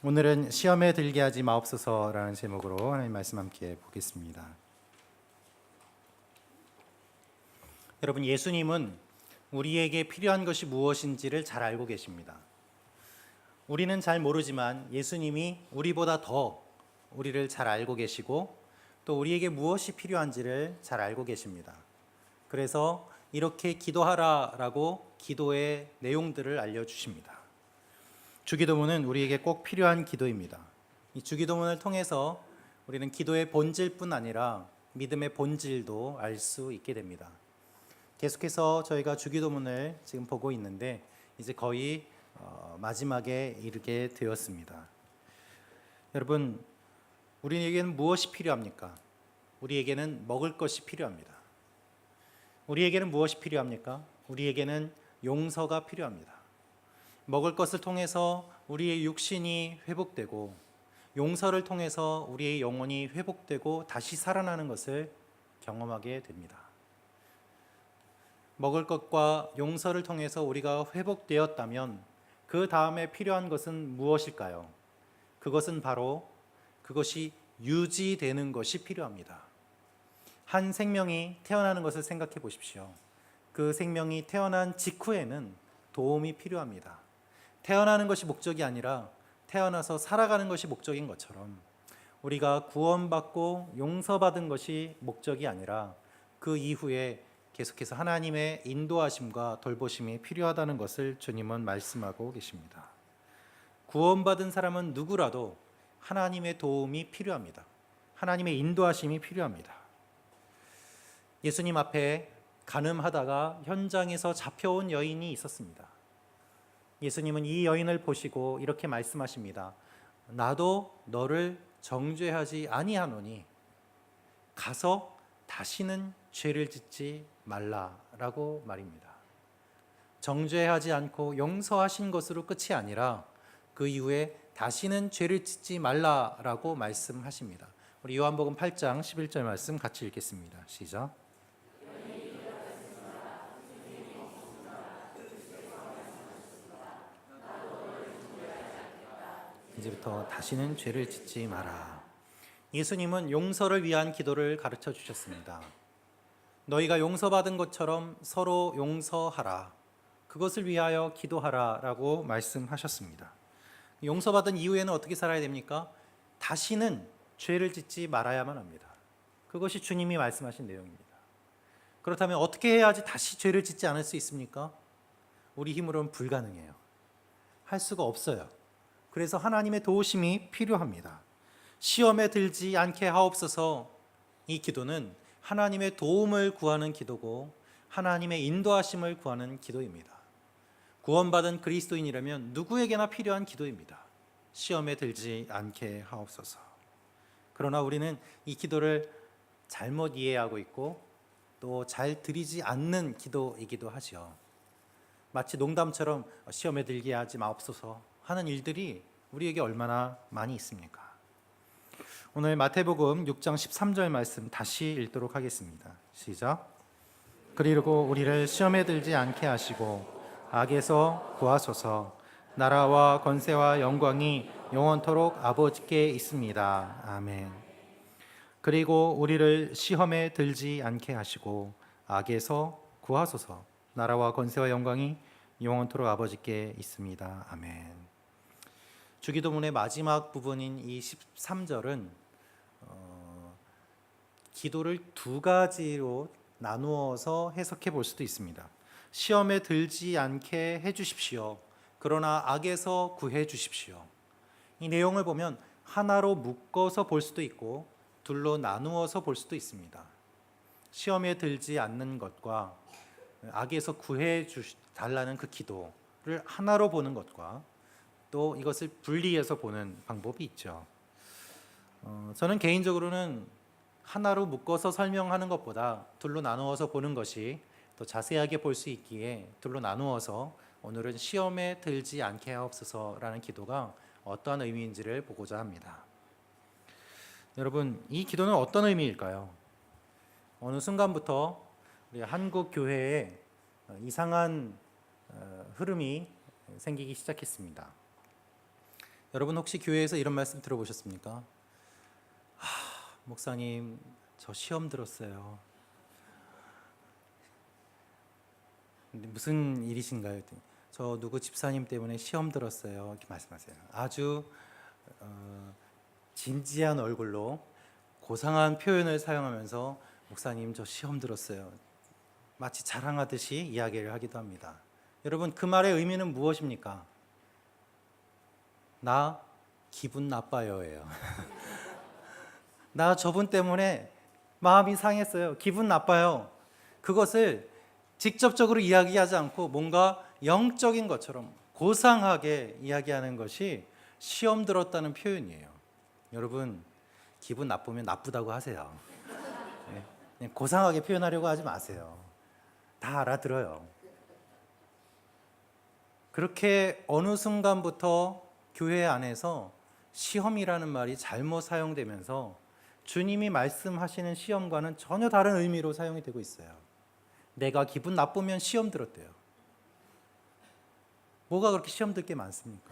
오늘은 시험에 들게 하지 마옵소서라는 제목으로 하나님 말씀 함께 보겠습니다. 여러분, 예수님은 우리에게 필요한 것이 무엇인지를 잘 알고 계십니다. 우리는 잘 모르지만 예수님이 우리보다 더 우리를 잘 알고 계시고 또 우리에게 무엇이 필요한지를 잘 알고 계십니다. 그래서 이렇게 기도하라라고 기도의 내용들을 알려주십니다. 주기도문은 우리에게 꼭 필요한 기도입니다. 이 주기도문을 통해서 우리는 기도의 본질뿐 아니라 믿음의 본질도 알 수 있게 됩니다. 계속해서 저희가 주기도문을 지금 보고 있는데 이제 거의 마지막에 이르게 되었습니다. 여러분, 우리에게는 무엇이 필요합니까? 우리에게는 먹을 것이 필요합니다. 우리에게는 무엇이 필요합니까? 우리에게는 용서가 필요합니다. 먹을 것을 통해서 우리의 육신이 회복되고 용서를 통해서 우리의 영혼이 회복되고 다시 살아나는 것을 경험하게 됩니다. 먹을 것과 용서를 통해서 우리가 회복되었다면 그 다음에 필요한 것은 무엇일까요? 그것은 바로 그것이 유지되는 것이 필요합니다. 한 생명이 태어나는 것을 생각해 보십시오. 그 생명이 태어난 직후에는 도움이 필요합니다. 태어나는 것이 목적이 아니라 태어나서 살아가는 것이 목적인 것처럼 우리가 구원받고 용서받은 것이 목적이 아니라 그 이후에 계속해서 하나님의 인도하심과 돌보심이 필요하다는 것을 주님은 말씀하고 계십니다. 구원받은 사람은 누구라도 하나님의 도움이 필요합니다. 하나님의 인도하심이 필요합니다. 예수님 앞에 간음하다가 현장에서 잡혀온 여인이 있었습니다. 예수님은 이 여인을 보시고 이렇게 말씀하십니다. 나도 너를 정죄하지 아니하노니 가서 다시는 죄를 짓지 말라라고 말입니다. 정죄하지 않고 용서하신 것으로 끝이 아니라 그 이후에 다시는 죄를 짓지 말라라고 말씀하십니다. 우리 요한복음 8장 11절 말씀 같이 읽겠습니다. 시작. 이제부터 다시는 죄를 짓지 마라. 예수님은 용서를 위한 기도를 가르쳐 주셨습니다. 너희가 용서받은 것처럼 서로 용서하라. 그것을 위하여 기도하라 라고 말씀하셨습니다. 용서받은 이후에는 어떻게 살아야 됩니까? 다시는 죄를 짓지 말아야만 합니다. 그것이 주님이 말씀하신 내용입니다. 그렇다면 어떻게 해야지 다시 죄를 짓지 않을 수 있습니까? 우리 힘으로는 불가능해요. 할 수가 없어요. 그래서 하나님의 도우심이 필요합니다. 시험에 들지 않게 하옵소서. 이 기도는 하나님의 도움을 구하는 기도고 하나님의 인도하심을 구하는 기도입니다. 구원받은 그리스도인이라면 누구에게나 필요한 기도입니다. 시험에 들지 않게 하옵소서. 그러나 우리는 이 기도를 잘못 이해하고 있고 또 잘 드리지 않는 기도이기도 하죠. 마치 농담처럼 시험에 들게 하지 마옵소서 하는 일들이 우리에게 얼마나 많이 있습니까? 오늘 마태복음 6장 13절 말씀 다시 읽도록 하겠습니다. 시작. 그리고 우리를 시험에 들지 않게 하시고 악에서 구하소서. 나라와 권세와 영광이 영원토록 아버지께 있습니다. 아멘. 그리고 우리를 시험에 들지 않게 하시고 악에서 구하소서. 나라와 권세와 영광이 영원토록 아버지께 있습니다. 아멘. 주기도문의 마지막 부분인 이 13절은 기도를 두 가지로 나누어서 해석해 볼 수도 있습니다. 시험에 들지 않게 해주십시오. 그러나 악에서 구해 주십시오. 이 내용을 보면 하나로 묶어서 볼 수도 있고 둘로 나누어서 볼 수도 있습니다. 시험에 들지 않는 것과 악에서 구해 달라는 그 기도를 하나로 보는 것과 또 이것을 분리해서 보는 방법이 있죠. 저는 개인적으로는 하나로 묶어서 설명하는 것보다 둘로 나누어서 보는 것이 더 자세하게 볼 수 있기에 둘로 나누어서 오늘은 시험에 들지 않게 하옵소서라는 기도가 어떠한 의미인지를 보고자 합니다. 여러분, 이 기도는 어떤 의미일까요? 어느 순간부터 우리 한국 교회에 이상한 흐름이 생기기 시작했습니다. 여러분 혹시 교회에서 이런 말씀 들어보셨습니까? 목사님, 저 시험 들었어요. 근데 무슨 일이신가요? 저 누구 집사님 때문에 시험 들었어요. 이렇게 말씀하세요. 아주 진지한 얼굴로 고상한 표현을 사용하면서 목사님, 저 시험 들었어요. 마치 자랑하듯이 이야기를 하기도 합니다. 여러분, 그 말의 의미는 무엇입니까? 나 기분 나빠요예요. 나 저분 때문에 마음이 상했어요. 기분 나빠요. 그것을 직접적으로 이야기하지 않고 뭔가 영적인 것처럼 고상하게 이야기하는 것이 시험 들었다는 표현이에요. 여러분, 기분 나쁘면 나쁘다고 하세요. 그냥 고상하게 표현하려고 하지 마세요. 다 알아들어요. 그렇게 어느 순간부터 교회 안에서 시험이라는 말이 잘못 사용되면서 주님이 말씀하시는 시험과는 전혀 다른 의미로 사용이 되고 있어요. 내가 기분 나쁘면 시험 들었대요. 뭐가 그렇게 시험 들 게 많습니까?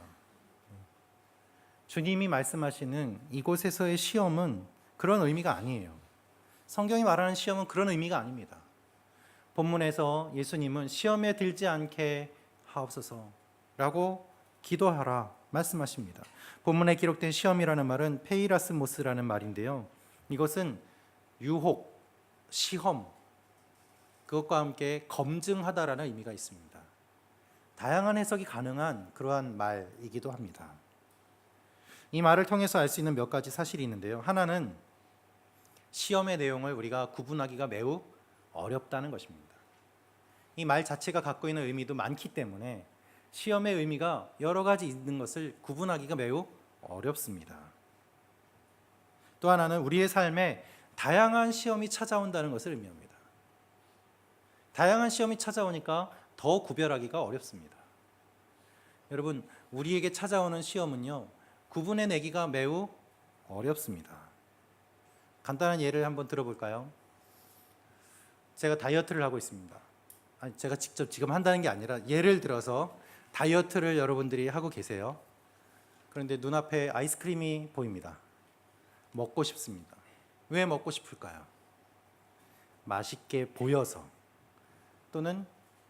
주님이 말씀하시는 이곳에서의 시험은 그런 의미가 아니에요. 성경이 말하는 시험은 그런 의미가 아닙니다. 본문에서 예수님은 시험에 들지 않게 하옵소서라고 기도하라 말씀하십니다. 본문에 기록된 시험이라는 말은 페이라스모스라는 말인데요. 이것은 유혹, 시험, 그것과 함께 검증하다라는 의미가 있습니다. 다양한 해석이 가능한 그러한 말이기도 합니다. 이 말을 통해서 알 수 있는 몇 가지 사실이 있는데요. 하나는 시험의 내용을 우리가 구분하기가 매우 어렵다는 것입니다. 이 말 자체가 갖고 있는 의미도 많기 때문에 시험의 의미가 여러 가지 있는 것을 구분하기가 매우 어렵습니다. 또 하나는 우리의 삶에 다양한 시험이 찾아온다는 것을 의미합니다. 다양한 시험이 찾아오니까 더 구별하기가 어렵습니다. 여러분, 우리에게 찾아오는 시험은요, 구분해내기가 매우 어렵습니다. 간단한 예를 한번 들어볼까요? 제가 다이어트를 하고 있습니다. 아니, 제가 직접 지금 한다는 게 아니라 예를 들어서 다이어트를 여러분들이 하고 계세요. 그런데 눈앞에 아이스크림이 보입니다. 먹고 싶습니다. 왜 먹고 싶을까요? 맛있게 보여서, 또는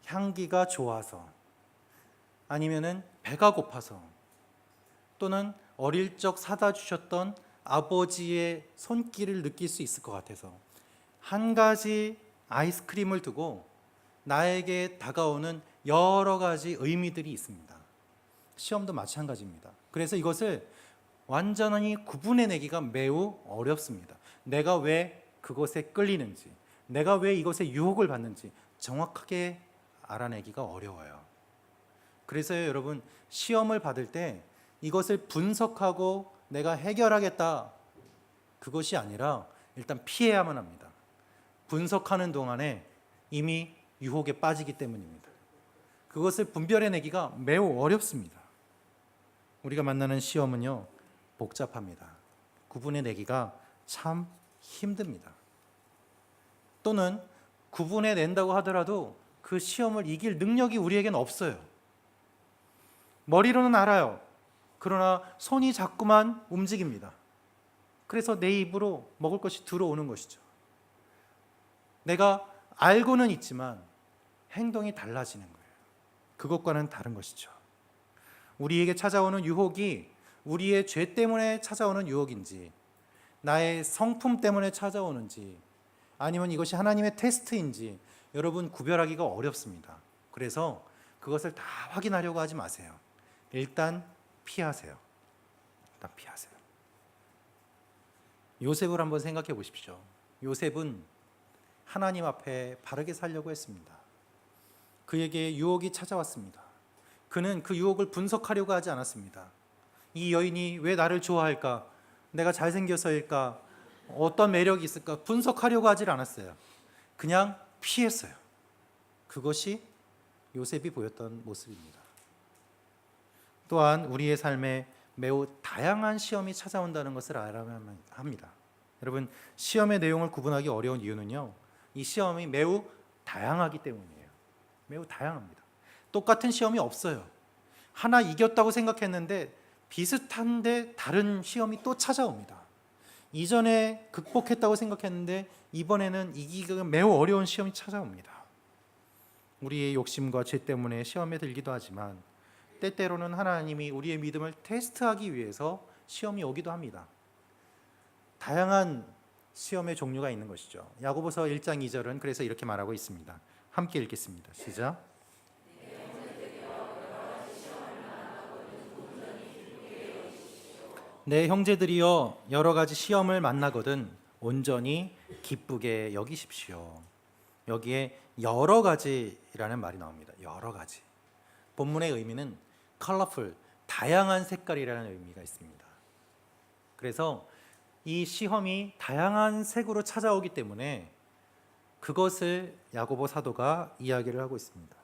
향기가 좋아서, 아니면은 배가 고파서, 또는 어릴 적 사다 주셨던 아버지의 손길을 느낄 수 있을 것 같아서 한 가지 아이스크림을 두고 나에게 다가오는 여러 가지 의미들이 있습니다. 시험도 마찬가지입니다. 그래서 이것을 완전히 구분해내기가 매우 어렵습니다. 내가 왜 그것에 끌리는지, 내가 왜 이것에 유혹을 받는지 정확하게 알아내기가 어려워요. 그래서요, 여러분, 시험을 받을 때 이것을 분석하고 내가 해결하겠다, 그것이 아니라 일단 피해야만 합니다. 분석하는 동안에 이미 유혹에 빠지기 때문입니다. 그것을 분별해내기가 매우 어렵습니다. 우리가 만나는 시험은요, 복잡합니다. 구분해내기가 참 힘듭니다. 또는 구분해낸다고 하더라도 그 시험을 이길 능력이 우리에겐 없어요. 머리로는 알아요. 그러나 손이 자꾸만 움직입니다. 그래서 내 입으로 먹을 것이 들어오는 것이죠. 내가 알고는 있지만 행동이 달라지는 거예요. 그것과는 다른 것이죠. 우리에게 찾아오는 유혹이 우리의 죄 때문에 찾아오는 유혹인지, 나의 성품 때문에 찾아오는지, 아니면 이것이 하나님의 테스트인지 여러분 구별하기가 어렵습니다. 그래서 그것을 다 확인하려고 하지 마세요. 일단 피하세요. 일단 피하세요. 요셉을 한번 생각해 보십시오. 요셉은 하나님 앞에 바르게 살려고 했습니다. 그에게 유혹이 찾아왔습니다. 그는 그 유혹을 분석하려고 하지 않았습니다. 이 여인이 왜 나를 좋아할까? 내가 잘생겨서일까? 어떤 매력이 있을까? 분석하려고 하질 않았어요. 그냥 피했어요. 그것이 요셉이 보였던 모습입니다. 또한 우리의 삶에 매우 다양한 시험이 찾아온다는 것을 알아야 합니다. 여러분, 시험의 내용을 구분하기 어려운 이유는요, 이 시험이 매우 다양하기 때문이에요. 매우 다양합니다. 똑같은 시험이 없어요. 하나 이겼다고 생각했는데 비슷한데 다른 시험이 또 찾아옵니다. 이전에 극복했다고 생각했는데 이번에는 이기기가 매우 어려운 시험이 찾아옵니다. 우리의 욕심과 죄 때문에 시험에 들기도 하지만 때때로는 하나님이 우리의 믿음을 테스트하기 위해서 시험이 오기도 합니다. 다양한 시험의 종류가 있는 것이죠. 야고보서 1장 2절은 그래서 이렇게 말하고 있습니다. 함께 읽겠습니다. 시작. 내 형제들이여 여러 가지 시험을 만나거든 온전히 기쁘게 여기십시오. 여기에 여러 가지라는 말이 나옵니다. 여러 가지. 본문의 의미는 colorful, 다양한 색깔이라는 의미가 있습니다. 그래서 이 시험이 다양한 색으로 찾아오기 때문에 그것을 야고보 사도가 이야기를 하고 있습니다.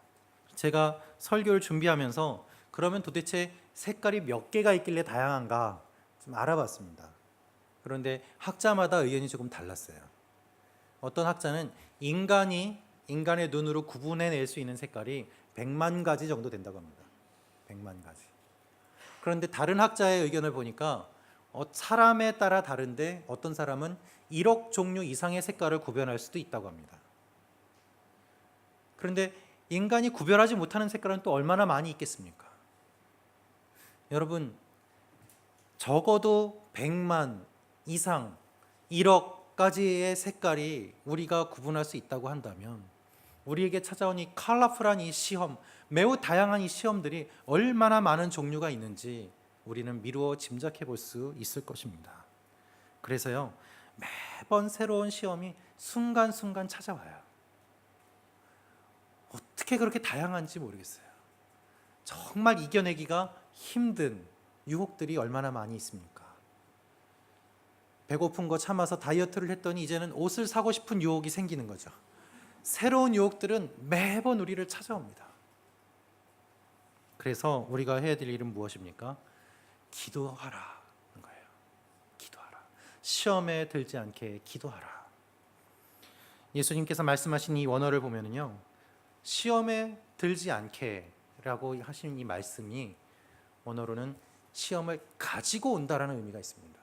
제가 설교를 준비하면서 그러면 도대체 색깔이 몇 개가 있길래 다양한가 좀 알아봤습니다. 그런데 학자마다 의견이 조금 달랐어요. 어떤 학자는 인간의 눈으로 구분해낼 수 있는 색깔이 100만 가지 정도 된다고 합니다. 100만 가지. 그런데 다른 학자의 의견을 보니까 사람에 따라 다른데 어떤 사람은 1억 종류 이상의 색깔을 구별할 수도 있다고 합니다. 그런데 인간이 구별하지 못하는 색깔은 또 얼마나 많이 있겠습니까? 여러분, 적어도 100만 이상 1억 가지의 색깔이 우리가 구분할 수 있다고 한다면 우리에게 찾아온 이 컬러풀한 이 시험, 매우 다양한 이 시험들이 얼마나 많은 종류가 있는지 우리는 미루어 짐작해 볼 수 있을 것입니다. 그래서요, 매번 새로운 시험이 순간순간 찾아와요. 어떻게 그렇게 다양한지 모르겠어요. 정말 이겨내기가 힘든 유혹들이 얼마나 많이 있습니까? 배고픈 거 참아서 다이어트를 했더니 이제는 옷을 사고 싶은 유혹이 생기는 거죠. 새로운 유혹들은 매번 우리를 찾아옵니다. 그래서 우리가 해야 될 일은 무엇입니까? 기도하라는 거예요. 기도하라. 시험에 들지 않게 기도하라. 예수님께서 말씀하신 이 원어를 보면은요, 시험에 들지 않게라고 하신 이 말씀이 원어로는 시험을 가지고 온다라는 의미가 있습니다.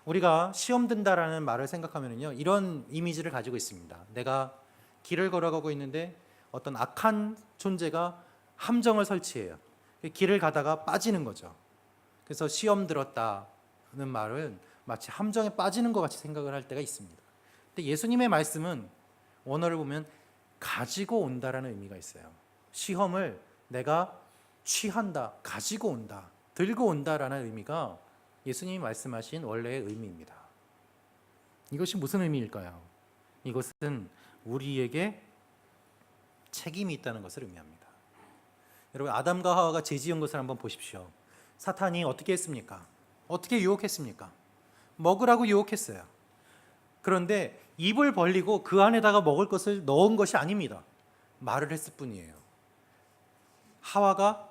우리가 시험 든다라는 말을 생각하면은요, 이런 이미지를 가지고 있습니다. 내가 길을 걸어가고 있는데 어떤 악한 존재가 함정을 설치해요. 길을 가다가 빠지는 거죠. 그래서 시험 들었다는 말은 마치 함정에 빠지는 것 같이 생각을 할 때가 있습니다. 근데 예수님의 말씀은 원어를 보면 가지고 온다라는 의미가 있어요. 시험을 내가 취한다, 가지고 온다, 들고 온다라는 의미가 예수님이 말씀하신 원래의 의미입니다. 이것이 무슨 의미일까요? 이것은 우리에게 책임이 있다는 것을 의미합니다. 여러분, 아담과 하와가 죄지은 것을 한번 보십시오. 사탄이 어떻게 했습니까? 어떻게 유혹했습니까? 먹으라고 유혹했어요. 그런데 입을 벌리고 그 안에다가 먹을 것을 넣은 것이 아닙니다. 말을 했을 뿐이에요. 하와가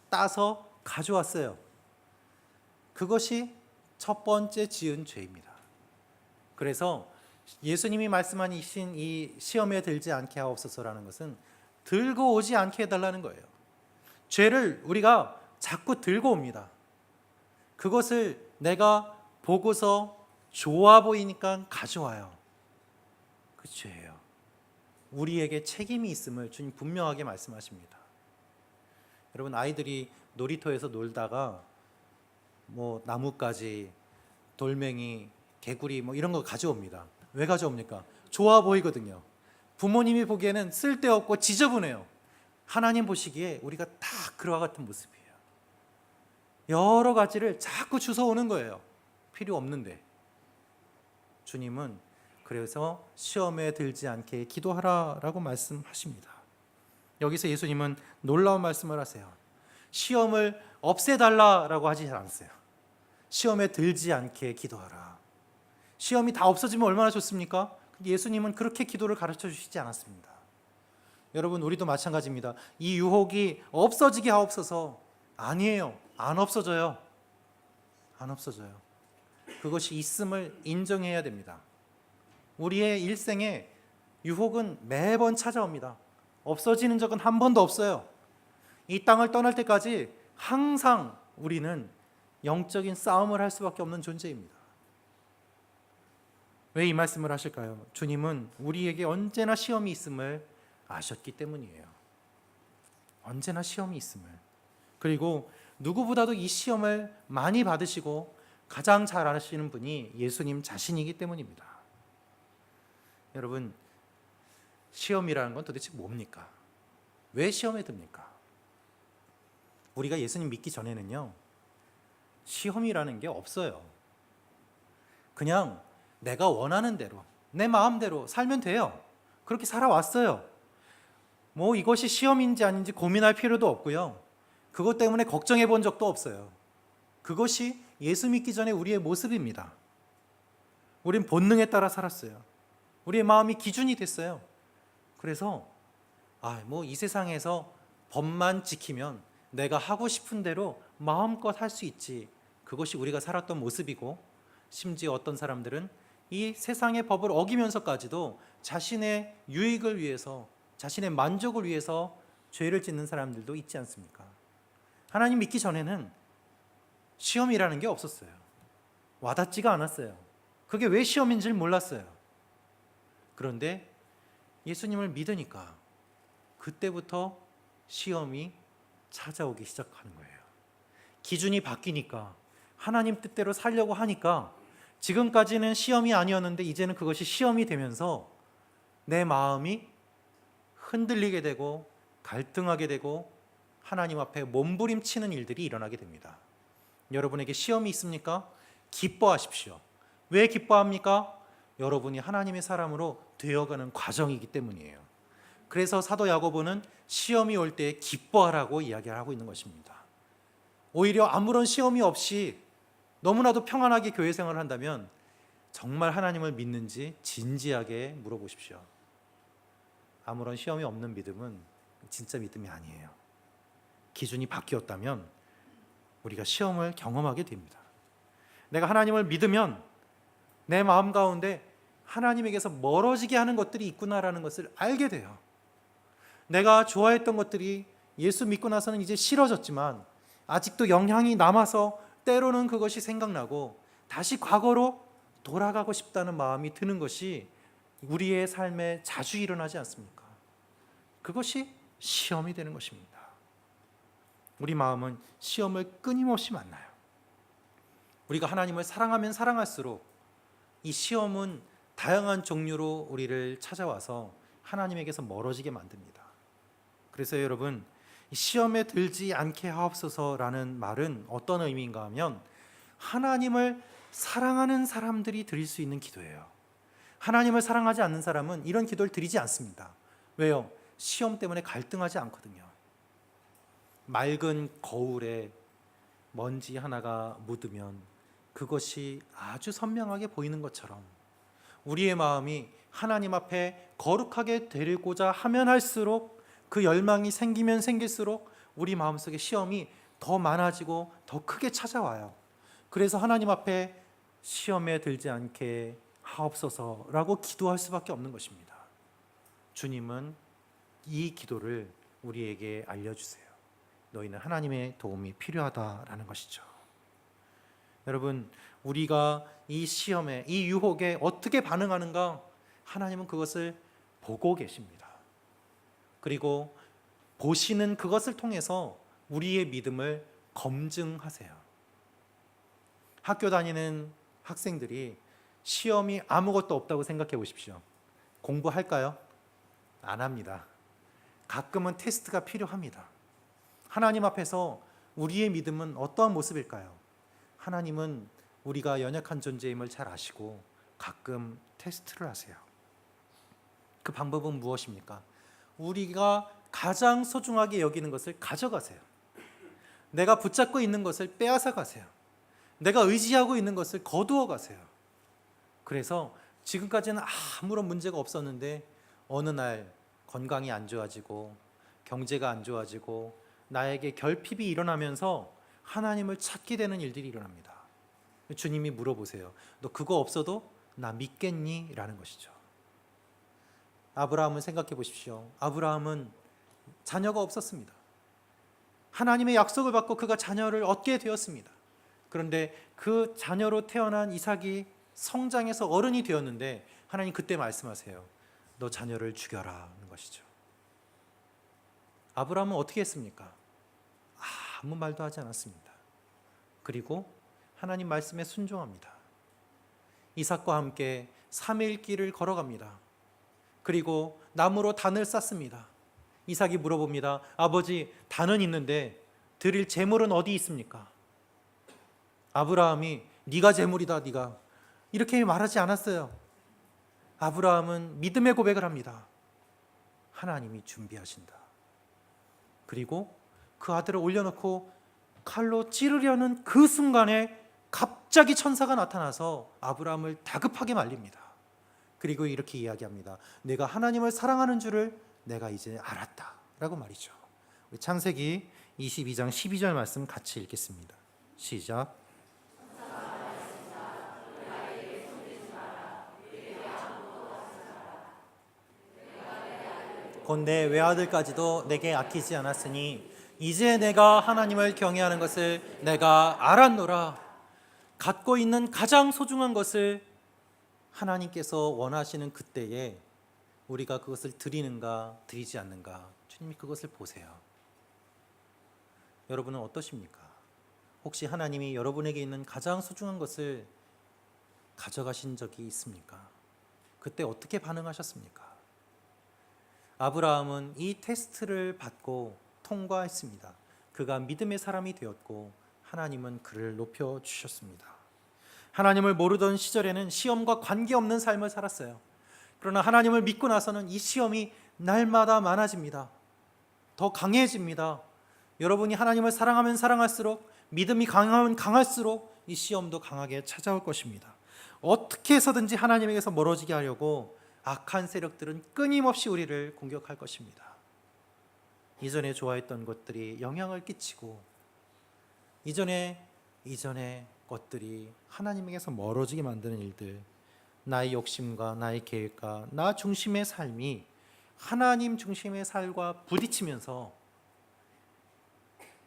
따서 가져왔어요. 그것이 첫 번째 지은 죄입니다. 그래서 예수님이 말씀하신 이 시험에 들지 않게 하옵소서라는 것은 들고 오지 않게 해달라는 거예요. 죄를 우리가 자꾸 들고 옵니다. 그것을 내가 보고서 좋아 보이니까 가져와요. 그 죄예요. 우리에게 책임이 있음을 주님 분명하게 말씀하십니다. 여러분, 아이들이 놀이터에서 놀다가 나뭇가지, 돌멩이, 개구리 이런 거 가져옵니다. 왜 가져옵니까? 좋아 보이거든요. 부모님이 보기에는 쓸데없고 지저분해요. 하나님 보시기에 우리가 다 그와 같은 모습이에요. 여러 가지를 자꾸 주워오는 거예요. 필요 없는데. 주님은 그래서 시험에 들지 않게 기도하라라고 말씀하십니다. 여기서 예수님은 놀라운 말씀을 하세요. 시험을 없애달라라고 하지 않았어요. 시험에 들지 않게 기도하라. 시험이 다 없어지면 얼마나 좋습니까? 예수님은 그렇게 기도를 가르쳐 주시지 않았습니다. 여러분, 우리도 마찬가지입니다. 이 유혹이 없어지게 하옵소서. 아니에요. 안 없어져요. 안 없어져요. 그것이 있음을 인정해야 됩니다. 우리의 일생에 유혹은 매번 찾아옵니다. 없어지는 적은 한 번도 없어요. 이 땅을 떠날 때까지 항상 우리는 영적인 싸움을 할 수밖에 없는 존재입니다. 왜 이 말씀을 하실까요? 주님은 우리에게 언제나 시험이 있음을 아셨기 때문이에요. 언제나 시험이 있음을. 그리고 누구보다도 이 시험을 많이 받으시고 가장 잘 아시는 분이 예수님 자신이기 때문입니다. 여러분, 시험이라는 건 도대체 뭡니까? 왜 시험에 듭니까? 우리가 예수님 믿기 전에는요, 시험이라는 게 없어요. 그냥 내가 원하는 대로, 내 마음대로 살면 돼요. 그렇게 살아왔어요. 뭐 이것이 시험인지 아닌지 고민할 필요도 없고요. 그것 때문에 걱정해 본 적도 없어요. 그것이 예수 믿기 전에 우리의 모습입니다. 우린 본능에 따라 살았어요. 우리의 마음이 기준이 됐어요. 그래서 뭐 이 세상에서 법만 지키면 내가 하고 싶은 대로 마음껏 할 수 있지. 그것이 우리가 살았던 모습이고, 심지어 어떤 사람들은 이 세상의 법을 어기면서까지도 자신의 유익을 위해서, 자신의 만족을 위해서 죄를 짓는 사람들도 있지 않습니까? 하나님 믿기 전에는 시험이라는 게 없었어요. 와닿지가 않았어요. 그게 왜 시험인지를 몰랐어요. 그런데 예수님을 믿으니까 그때부터 시험이 찾아오기 시작하는 거예요. 기준이 바뀌니까, 하나님 뜻대로 살려고 하니까, 지금까지는 시험이 아니었는데 이제는 그것이 시험이 되면서 내 마음이 흔들리게 되고 갈등하게 되고 하나님 앞에 몸부림치는 일들이 일어나게 됩니다. 여러분에게 시험이 있습니까? 기뻐하십시오. 왜 기뻐합니까? 여러분이 하나님의 사람으로 되어가는 과정이기 때문이에요. 그래서 사도 야고보는 시험이 올 때 기뻐하라고 이야기를 하고 있는 것입니다. 오히려 아무런 시험이 없이 너무나도 평안하게 교회 생활을 한다면 정말 하나님을 믿는지 진지하게 물어보십시오. 아무런 시험이 없는 믿음은 진짜 믿음이 아니에요. 기준이 바뀌었다면 우리가 시험을 경험하게 됩니다. 내가 하나님을 믿으면 내 마음 가운데 하나님에게서 멀어지게 하는 것들이 있구나라는 것을 알게 돼요. 내가 좋아했던 것들이 예수 믿고 나서는 이제 싫어졌지만 아직도 영향이 남아서 때로는 그것이 생각나고 다시 과거로 돌아가고 싶다는 마음이 드는 것이 우리의 삶에 자주 일어나지 않습니까? 그것이 시험이 되는 것입니다. 우리 마음은 시험을 끊임없이 만나요. 우리가 하나님을 사랑하면 사랑할수록 이 시험은 다양한 종류로 우리를 찾아와서 하나님에게서 멀어지게 만듭니다. 그래서 여러분, 시험에 들지 않게 하옵소서라는 말은 어떤 의미인가 하면 하나님을 사랑하는 사람들이 드릴 수 있는 기도예요. 하나님을 사랑하지 않는 사람은 이런 기도를 드리지 않습니다. 왜요? 시험 때문에 갈등하지 않거든요. 맑은 거울에 먼지 하나가 묻으면 그것이 아주 선명하게 보이는 것처럼 우리의 마음이 하나님 앞에 거룩하게 되고자 하면 할수록, 그 열망이 생기면 생길수록 우리 마음속에 시험이 더 많아지고 더 크게 찾아와요. 그래서 하나님 앞에 시험에 들지 않게 하옵소서라고 기도할 수밖에 없는 것입니다. 주님은 이 기도를 우리에게 알려주세요. 너희는 하나님의 도움이 필요하다라는 것이죠. 여러분, 우리가 이 시험에, 이 유혹에 어떻게 반응하는가, 하나님은 그것을 보고 계십니다. 그리고 보시는 그것을 통해서 우리의 믿음을 검증하세요. 학교 다니는 학생들이 시험이 아무것도 없다고 생각해 보십시오. 공부할까요? 안 합니다. 가끔은 테스트가 필요합니다. 하나님 앞에서 우리의 믿음은 어떠한 모습일까요? 하나님은 우리가 연약한 존재임을 잘 아시고 가끔 테스트를 하세요. 그 방법은 무엇입니까? 우리가 가장 소중하게 여기는 것을 가져가세요. 내가 붙잡고 있는 것을 빼앗아 가세요. 내가 의지하고 있는 것을 거두어 가세요. 그래서 지금까지는 아무런 문제가 없었는데 어느 날 건강이 안 좋아지고 경제가 안 좋아지고 나에게 결핍이 일어나면서 하나님을 찾게 되는 일들이 일어납니다. 주님이 물어보세요. 너 그거 없어도 나 믿겠니? 라는 것이죠. 아브라함을 생각해 보십시오. 아브라함은 자녀가 없었습니다. 하나님의 약속을 받고 그가 자녀를 얻게 되었습니다. 그런데 그 자녀로 태어난 이삭이 성장해서 어른이 되었는데 하나님 그때 말씀하세요. 너 자녀를 죽여라 하는 것이죠. 아브라함은 어떻게 했습니까? 아무 말도 하지 않았습니다. 그리고 하나님 말씀에 순종합니다. 이삭과 함께 3일 길을 걸어갑니다. 그리고 나무로 단을 쌓습니다. 이삭이 물어봅니다. 아버지, 단은 있는데 드릴 제물은 어디 있습니까? 아브라함이 네가 제물이다, 네가 이렇게 말하지 않았어요. 아브라함은 믿음의 고백을 합니다. 하나님이 준비하신다. 그리고 그 아들을 올려놓고 칼로 찌르려는 그 순간에 갑자기 천사가 나타나서 아브라함을 다급하게 말립니다. 그리고 이렇게 이야기합니다. 내가 하나님을 사랑하는 줄을 내가 이제 알았다 라고 말이죠. 우리 창세기 22장 12절 말씀 같이 읽겠습니다. 시작. 곧 내 외아들까지도 내게 아끼지 않았으니 이제 내가 하나님을 경외하는 것을 내가 알았노라. 갖고 있는 가장 소중한 것을 하나님께서 원하시는 그때에 우리가 그것을 드리는가 드리지 않는가, 주님이 그것을 보세요. 여러분은 어떠십니까? 혹시 하나님이 여러분에게 있는 가장 소중한 것을 가져가신 적이 있습니까? 그때 어떻게 반응하셨습니까? 아브라함은 이 테스트를 받고 통과했습니다. 그가 믿음의 사람이 되었고 하나님은 그를 높여주셨습니다. 하나님을 모르던 시절에는 시험과 관계없는 삶을 살았어요. 그러나 하나님을 믿고 나서는 이 시험이 날마다 많아집니다. 더 강해집니다. 여러분이 하나님을 사랑하면 사랑할수록, 믿음이 강하면 강할수록 이 시험도 강하게 찾아올 것입니다. 어떻게 해서든지 하나님에게서 멀어지게 하려고 악한 세력들은 끊임없이 우리를 공격할 것입니다. 이전에 좋아했던 것들이 영향을 끼치고 이전의 것들이 하나님에게서 멀어지게 만드는 일들, 나의 욕심과 나의 계획과 나 중심의 삶이 하나님 중심의 삶과 부딪히면서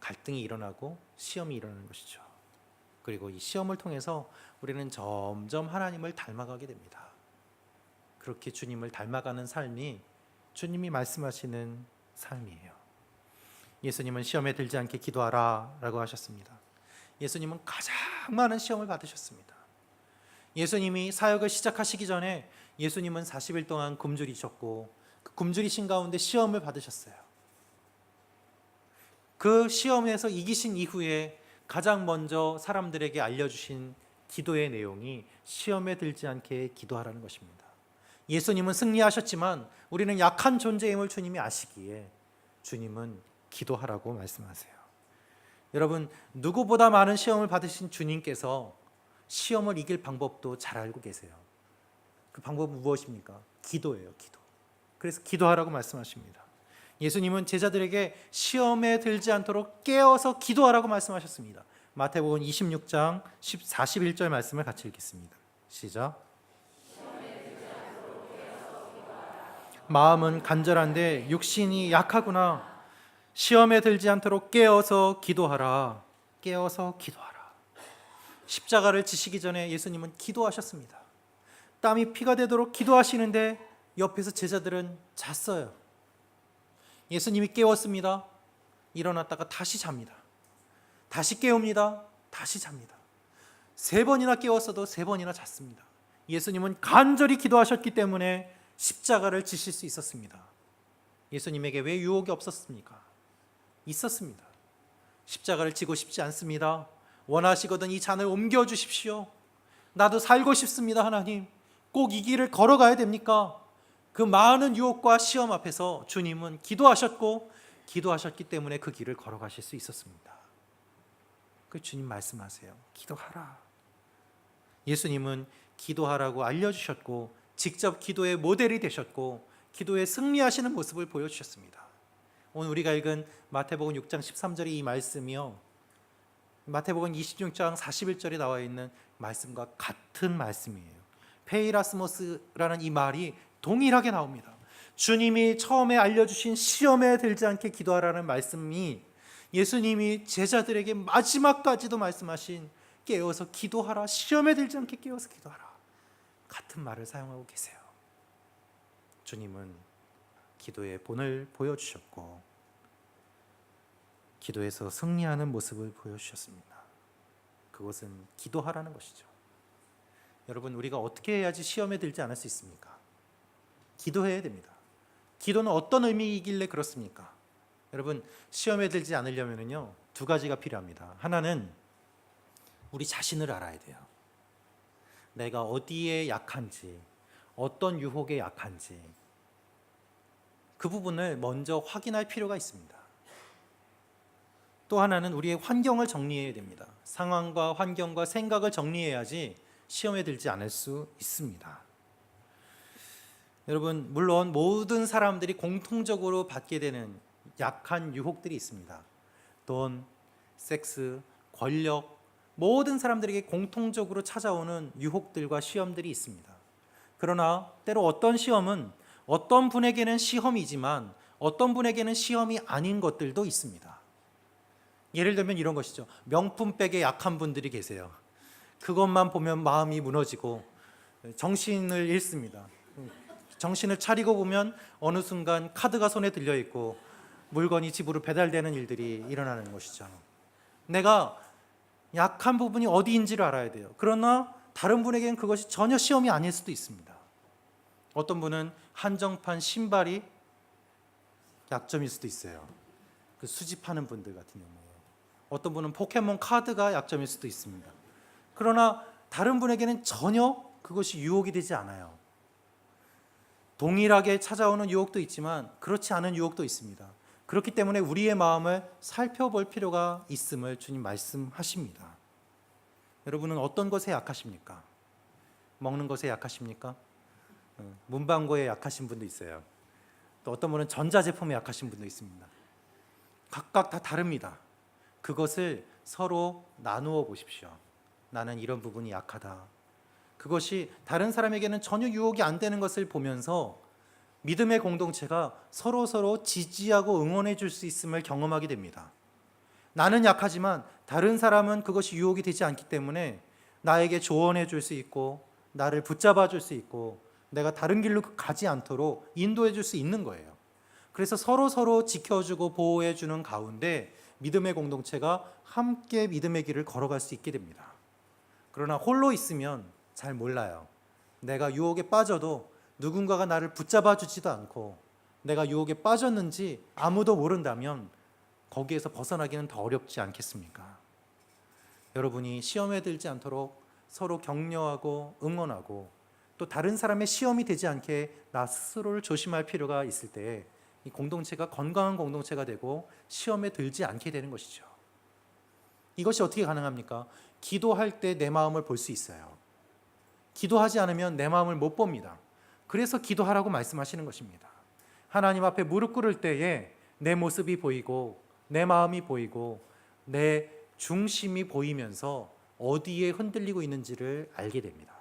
갈등이 일어나고 시험이 일어나는 것이죠. 그리고 이 시험을 통해서 우리는 점점 하나님을 닮아가게 됩니다. 그렇게 주님을 닮아가는 삶이 주님이 말씀하시는 삶이에요. 예수님은 시험에 들지 않게 기도하라 라고 하셨습니다. 예수님은 가장 많은 시험을 받으셨습니다. 예수님이 사역을 시작하시기 전에 예수님은 40일 동안 굶주리셨고 그 굶주리신 가운데 시험을 받으셨어요. 그 시험에서 이기신 이후에 가장 먼저 사람들에게 알려주신 기도의 내용이 시험에 들지 않게 기도하라는 것입니다. 예수님은 승리하셨지만 우리는 약한 존재임을 주님이 아시기에 주님은 기도하라고 말씀하세요. 여러분, 누구보다 많은 시험을 받으신 주님께서 시험을 이길 방법도 잘 알고 계세요. 그 방법은 무엇입니까? 기도예요, 기도. 그래서 기도하라고 말씀하십니다. 예수님은 제자들에게 시험에 들지 않도록 깨어서 기도하라고 말씀하셨습니다. 마태복음 26장 41절 말씀을 같이 읽겠습니다. 시작. 마음은 간절한데 육신이 약하구나. 시험에 들지 않도록 깨어서 기도하라. 깨어서 기도하라. 십자가를 지시기 전에 예수님은 기도하셨습니다. 땀이 피가 되도록 기도하시는데 옆에서 제자들은 잤어요. 예수님이 깨웠습니다. 일어났다가 다시 잡니다. 다시 깨웁니다. 다시 잡니다. 3번이나 깨웠어도 3번이나 잤습니다. 예수님은 간절히 기도하셨기 때문에 십자가를 지실 수 있었습니다. 예수님에게 왜 유혹이 없었습니까? 있었습니다. 십자가를 지고 싶지 않습니다. 원하시거든 이 잔을 옮겨주십시오. 나도 살고 싶습니다. 하나님, 꼭 이 길을 걸어가야 됩니까? 그 많은 유혹과 시험 앞에서 주님은 기도하셨고 기도하셨기 때문에 그 길을 걸어가실 수 있었습니다. 그 주님 말씀하세요. 기도하라. 예수님은 기도하라고 알려주셨고 직접 기도의 모델이 되셨고 기도에 승리하시는 모습을 보여주셨습니다. 오늘 우리가 읽은 마태복음 6장 13절의 이 말씀이요, 마태복음 26장 41절에 나와 있는 말씀과 같은 말씀이에요. 페이라스모스라는 이 말이 동일하게 나옵니다. 주님이 처음에 알려주신 시험에 들지 않게 기도하라는 말씀이 예수님이 제자들에게 마지막까지도 말씀하신 깨어서 기도하라, 시험에 들지 않게 깨어서 기도하라, 같은 말을 사용하고 계세요. 주님은 기도의 본을 보여주셨고 기도에서 승리하는 모습을 보여주셨습니다. 그것은 기도하라는 것이죠. 여러분, 우리가 어떻게 해야지 시험에 들지 않을 수 있습니까? 기도해야 됩니다. 기도는 어떤 의미이길래 그렇습니까? 여러분, 시험에 들지 않으려면요, 두 가지가 필요합니다. 하나는 우리 자신을 알아야 돼요. 내가 어디에 약한지, 어떤 유혹에 약한지, 그 부분을 먼저 확인할 필요가 있습니다. 또 하나는 우리의 환경을 정리해야 됩니다. 상황과 환경과 생각을 정리해야지 시험에 들지 않을 수 있습니다. 여러분, 물론 모든 사람들이 공통적으로 받게 되는 약한 유혹들이 있습니다. 돈, 섹스, 권력, 모든 사람들에게 공통적으로 찾아오는 유혹들과 시험들이 있습니다. 그러나 때로 어떤 시험은 어떤 분에게는 시험이지만 어떤 분에게는 시험이 아닌 것들도 있습니다. 예를 들면 이런 것이죠. 명품백에 약한 분들이 계세요. 그것만 보면 마음이 무너지고 정신을 잃습니다. 정신을 차리고 보면 어느 순간 카드가 손에 들려 있고 물건이 집으로 배달되는 일들이 일어나는 것이죠. 내가 약한 부분이 어디인지를 알아야 돼요. 그러나 다른 분에게는 그것이 전혀 시험이 아닐 수도 있습니다. 어떤 분은 한정판 신발이 약점일 수도 있어요. 그 수집하는 분들 같은 경우에. 어떤 분은 포켓몬 카드가 약점일 수도 있습니다. 그러나 다른 분에게는 전혀 그것이 유혹이 되지 않아요. 동일하게 찾아오는 유혹도 있지만 그렇지 않은 유혹도 있습니다. 그렇기 때문에 우리의 마음을 살펴볼 필요가 있음을 주님 말씀하십니다. 여러분은 어떤 것에 약하십니까? 먹는 것에 약하십니까? 문방구에 약하신 분도 있어요. 또 어떤 분은 전자제품에 약하신 분도 있습니다. 각각 다 다릅니다. 그것을 서로 나누어 보십시오. 나는 이런 부분이 약하다. 그것이 다른 사람에게는 전혀 유혹이 안 되는 것을 보면서 믿음의 공동체가 서로 지지하고 응원해 줄 수 있음을 경험하게 됩니다. 나는 약하지만 다른 사람은 그것이 유혹이 되지 않기 때문에 나에게 조언해 줄 수 있고 나를 붙잡아 줄 수 있고 내가 다른 길로 가지 않도록 인도해 줄 수 있는 거예요. 그래서 서로 지켜주고 보호해 주는 가운데 믿음의 공동체가 함께 믿음의 길을 걸어갈 수 있게 됩니다. 그러나 홀로 있으면 잘 몰라요. 내가 유혹에 빠져도 누군가가 나를 붙잡아 주지도 않고 내가 유혹에 빠졌는지 아무도 모른다면 거기에서 벗어나기는 더 어렵지 않겠습니까? 여러분이 시험에 들지 않도록 서로 격려하고 응원하고 또 다른 사람의 시험이 되지 않게 나 스스로를 조심할 필요가 있을 때에 이 공동체가 건강한 공동체가 되고 시험에 들지 않게 되는 것이죠. 이것이 어떻게 가능합니까? 기도할 때 내 마음을 볼 수 있어요. 기도하지 않으면 내 마음을 못 봅니다. 그래서 기도하라고 말씀하시는 것입니다. 하나님 앞에 무릎 꿇을 때에 내 모습이 보이고 내 마음이 보이고 내 중심이 보이면서 어디에 흔들리고 있는지를 알게 됩니다.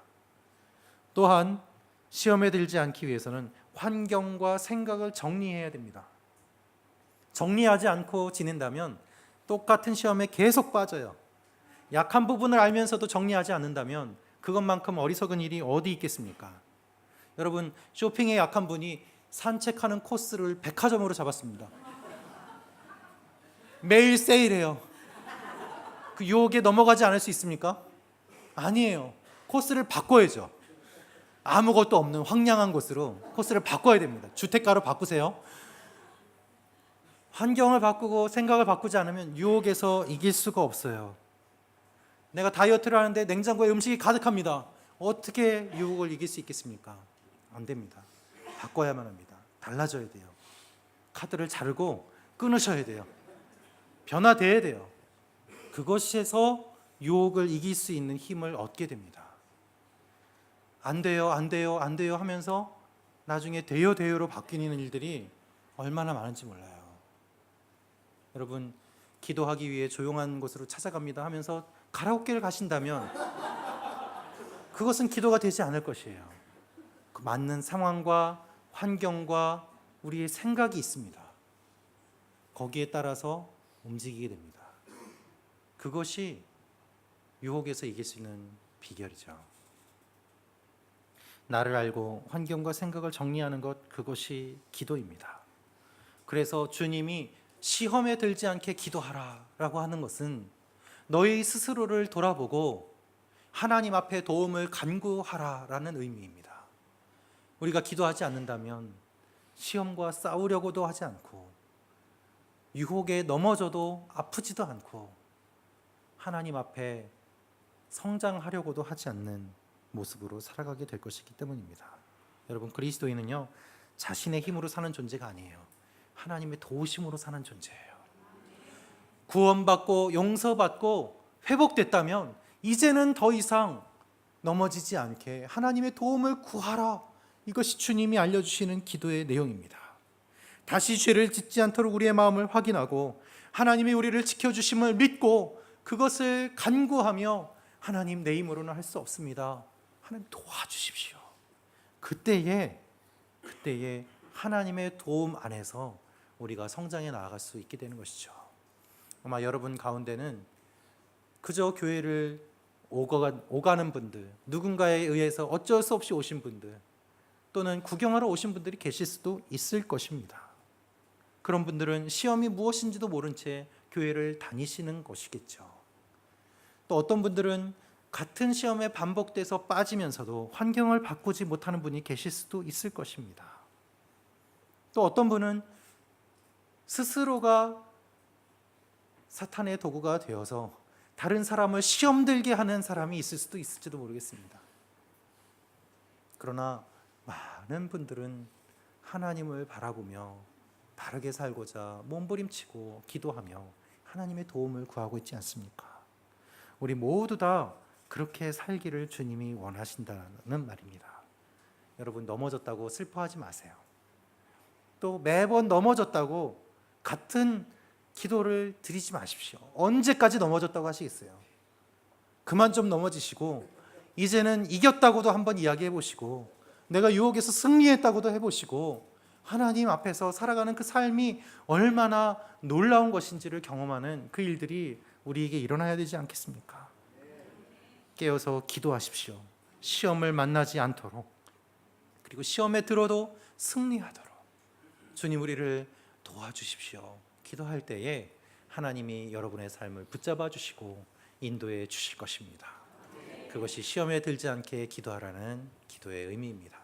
또한 시험에 들지 않기 위해서는 환경과 생각을 정리해야 됩니다. 정리하지 않고 지낸다면 똑같은 시험에 계속 빠져요. 약한 부분을 알면서도 정리하지 않는다면 그것만큼 어리석은 일이 어디 있겠습니까? 여러분, 쇼핑에 약한 분이 산책하는 코스를 백화점으로 잡았습니다. 매일 세일해요. 그 유혹에 넘어가지 않을 수 있습니까? 아니에요. 코스를 바꿔야죠. 아무것도 없는 황량한 곳으로 코스를 바꿔야 됩니다. 주택가로 바꾸세요. 환경을 바꾸고 생각을 바꾸지 않으면 유혹에서 이길 수가 없어요. 내가 다이어트를 하는데 냉장고에 음식이 가득합니다. 어떻게 유혹을 이길 수 있겠습니까? 안 됩니다. 바꿔야만 합니다. 달라져야 돼요. 카드를 자르고 끊으셔야 돼요. 변화돼야 돼요. 그것에서 유혹을 이길 수 있는 힘을 얻게 됩니다. 안 돼요, 안 돼요, 안 돼요 하면서 나중에 돼요로 바뀌는 일들이 얼마나 많은지 몰라요. 여러분, 기도하기 위해 조용한 곳으로 찾아갑니다 하면서 가라오케를 가신다면 그것은 기도가 되지 않을 것이에요. 그 맞는 상황과 환경과 우리의 생각이 있습니다. 거기에 따라서 움직이게 됩니다. 그것이 유혹에서 이길 수 있는 비결이죠. 나를 알고 환경과 생각을 정리하는 것, 그것이 기도입니다. 그래서 주님이 시험에 들지 않게 기도하라라고 하는 것은 너희 스스로를 돌아보고 하나님 앞에 도움을 간구하라라는 의미입니다. 우리가 기도하지 않는다면 시험과 싸우려고도 하지 않고 유혹에 넘어져도 아프지도 않고 하나님 앞에 성장하려고도 하지 않는 모습으로 살아가게 될 것이기 때문입니다. 여러분, 그리스도인은요, 자신의 힘으로 사는 존재가 아니에요. 하나님의 도우심으로 사는 존재예요. 구원받고 용서받고 회복됐다면 이제는 더 이상 넘어지지 않게 하나님의 도움을 구하라. 이것이 주님이 알려주시는 기도의 내용입니다. 다시 죄를 짓지 않도록 우리의 마음을 확인하고 하나님이 우리를 지켜주심을 믿고 그것을 간구하며 하나님, 내 힘으로는 할 수 없습니다. 하나님 도와주십시오. 그때에 하나님의 도움 안에서 우리가 성장해 나아갈 수 있게 되는 것이죠. 아마 여러분 가운데는 그저 교회를 오가는 분들, 누군가에 의해서 어쩔 수 없이 오신 분들, 또는 구경하러 오신 분들이 계실 수도 있을 것입니다. 그런 분들은 시험이 무엇인지도 모른 채 교회를 다니시는 것이겠죠. 또 어떤 분들은 같은 시험에 반복돼서 빠지면서도 환경을 바꾸지 못하는 분이 계실 수도 있을 것입니다. 또 어떤 분은 스스로가 사탄의 도구가 되어서 다른 사람을 시험 들게 하는 사람이 있을 수도 있을지도 모르겠습니다. 그러나 많은 분들은 하나님을 바라보며 바르게 살고자 몸부림치고 기도하며 하나님의 도움을 구하고 있지 않습니까? 우리 모두 다 그렇게 살기를 주님이 원하신다는 말입니다. 여러분, 넘어졌다고 슬퍼하지 마세요. 또 매번 넘어졌다고 같은 기도를 드리지 마십시오. 언제까지 넘어졌다고 하시겠어요? 그만 좀 넘어지시고 이제는 이겼다고도 한번 이야기해 보시고 내가 유혹에서 승리했다고도 해보시고 하나님 앞에서 살아가는 그 삶이 얼마나 놀라운 것인지를 경험하는 그 일들이 우리에게 일어나야 되지 않겠습니까? 깨어서 기도하십시오. 시험을 만나지 않도록, 그리고 시험에 들어도 승리하도록 주님 우리를 도와주십시오. 기도할 때에 하나님이 여러분의 삶을 붙잡아 주시고 인도해 주실 것입니다. 그것이 시험에 들지 않게 기도하라는 기도의 의미입니다.